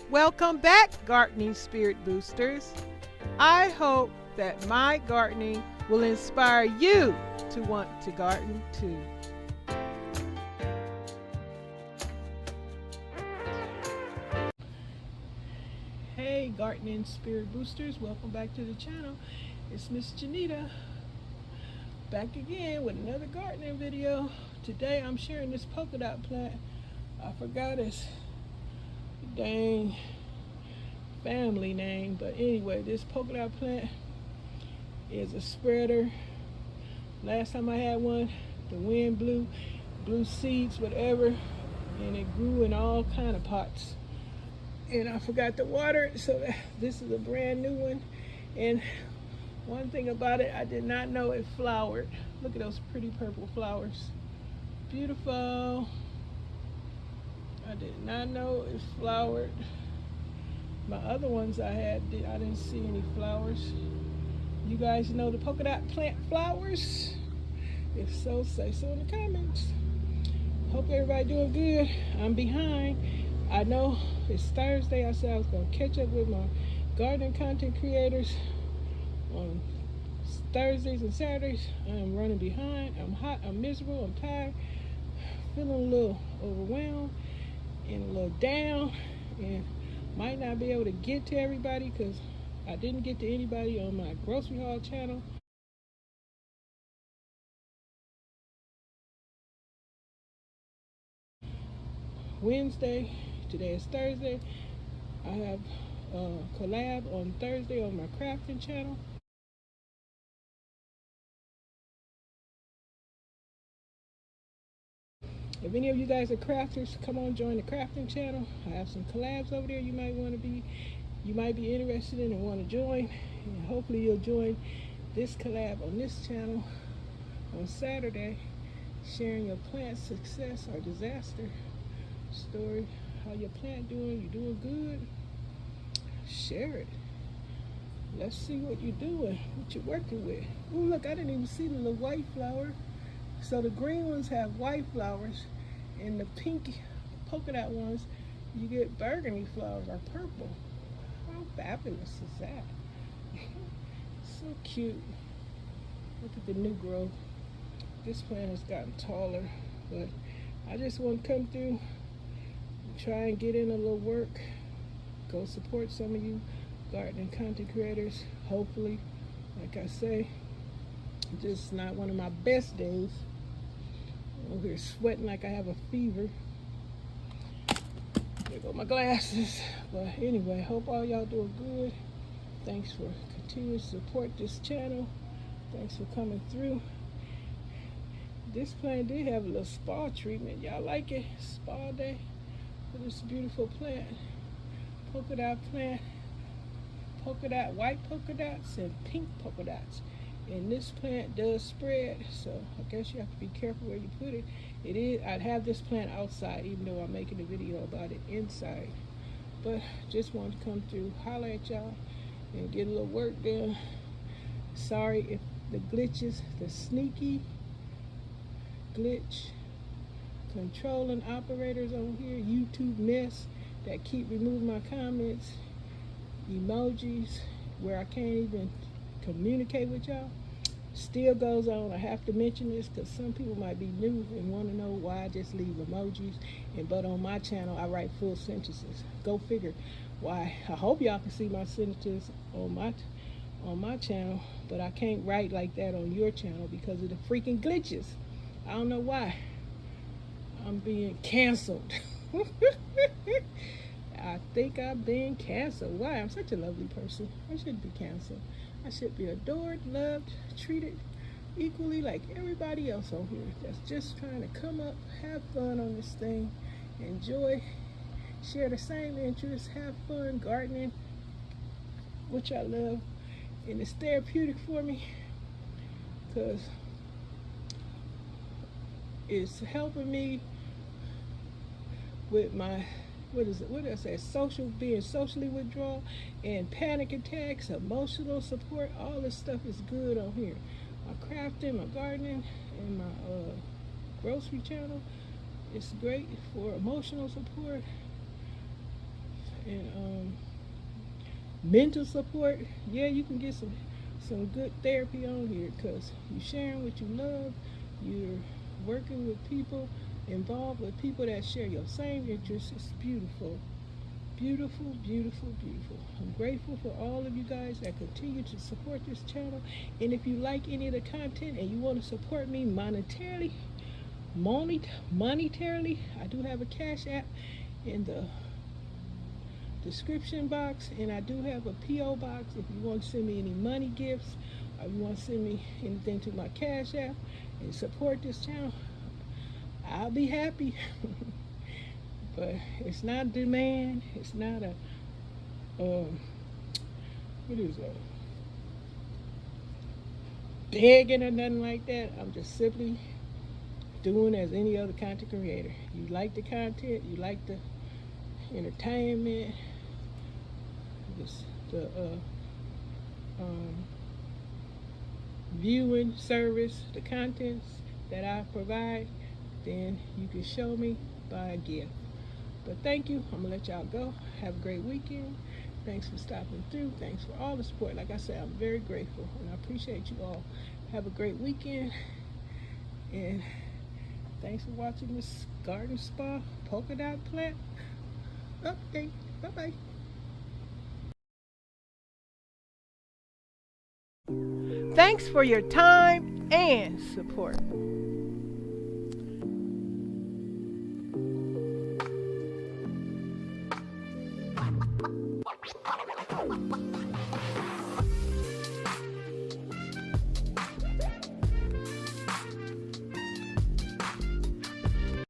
Welcome back, Gardening Spirit Boosters. I hope that my gardening will inspire you to want to garden too. Hey, Gardening Spirit Boosters, welcome back to the channel. It's Miss Janita back again with another gardening video. Today I'm sharing this polka dot plant. I forgot its dang family name, but anyway, this polka dot plant is a spreader. Last time I had one, the wind blew seeds, whatever, and it grew in all kind of pots. And I forgot to water it, so this is a brand new one. And one thing about it, I did not know it flowered. Look at those pretty purple flowers. Beautiful. I did not know it flowered. My other ones I had, I didn't see any flowers. You guys know the polka dot plant flowers? If so, say so in the comments. Hope everybody doing good. I'm behind. I know it's Thursday. I said I was going to catch up with my gardening content creators on Thursdays and Saturdays. I'm running behind. I'm hot. I'm miserable. I'm tired. Feeling a little overwhelmed and a little down, and might not be able to get to everybody because I didn't get to anybody on my grocery haul channel. Wednesday, today is Thursday. I have a collab on Thursday on my crafting channel. If any of you guys are crafters, come on, join the crafting channel. I have some collabs over there you might be interested in and want to join. And hopefully you'll join this collab on this channel on Saturday, sharing your plant success or disaster story. How your plant doing? You doing good? Share it. Let's see what you're doing, what you're working with. Oh, look, I didn't even see the little white flower. So the green ones have white flowers, and the pink polka dot ones, you get burgundy flowers or purple. How fabulous is that? So cute. Look at the new growth. This plant has gotten taller, but I just want to come through, try and get in a little work, go support some of you gardening content creators. Hopefully, like I say, just not one of my best days. I'm over here sweating like I have a fever. There go my glasses. But anyway, hope all y'all doing good. Thanks for continuing to support this channel. Thanks for coming through. This plant did have a little spa treatment. Y'all like it? Spa day for this beautiful plant. Polka dot plant. Polka dot, white polka dots and pink polka dots. And this plant does spread, so I guess you have to be careful where you put it. I'd have this plant outside, even though I'm making a video about it inside. But just wanted to come through, holler at y'all, and get a little work done. Sorry if the glitches, the sneaky glitch controlling operators on here, YouTube mess, that keep removing my comments, emojis, where I can't even communicate with y'all, still goes on. I have to mention this because some people might be new and want to know why I just leave emojis, but on my channel I write full sentences. Go figure why. I hope y'all can see my sentences on my channel, but I can't write like that on your channel because of the freaking glitches. I don't know why. I'm being canceled. I think I'm being canceled. Why? I'm such a lovely person. I shouldn't be canceled. I should be adored, loved, treated equally like everybody else on here that's just trying to come up, have fun on this thing, enjoy, share the same interests, have fun gardening, which I love. And it's therapeutic for me because it's helping me with my what did I say, being socially withdrawal and panic attacks, emotional support. All this stuff is good on here. My crafting, my gardening, and my grocery channel. It's great for emotional support and mental support. Yeah, you can get some good therapy on here, because you're sharing what you love. You're working with people, involved with people that share your same interests. It's beautiful. Beautiful, beautiful, beautiful. I'm grateful for all of you guys that continue to support this channel. And if you like any of the content and you want to support me monetarily, I do have a Cash App in the description box, and I do have a P.O. box if you want to send me any money gifts, or you want to send me anything to my Cash App and support this channel. I'll be happy. But it's not a demand. It's not a what is that? Begging or nothing like that. I'm just simply doing as any other content creator. You like the content, you like the entertainment, the viewing service, the contents that I provide, then you can show me by a gift. But thank you. I'm gonna let y'all go. Have a great weekend. Thanks for stopping through. Thanks for all the support. Like I said, I'm very grateful, and I appreciate you all. Have a great weekend, and thanks for watching this Garden Spa polka dot plant update. Bye-bye. Thanks for your time and support.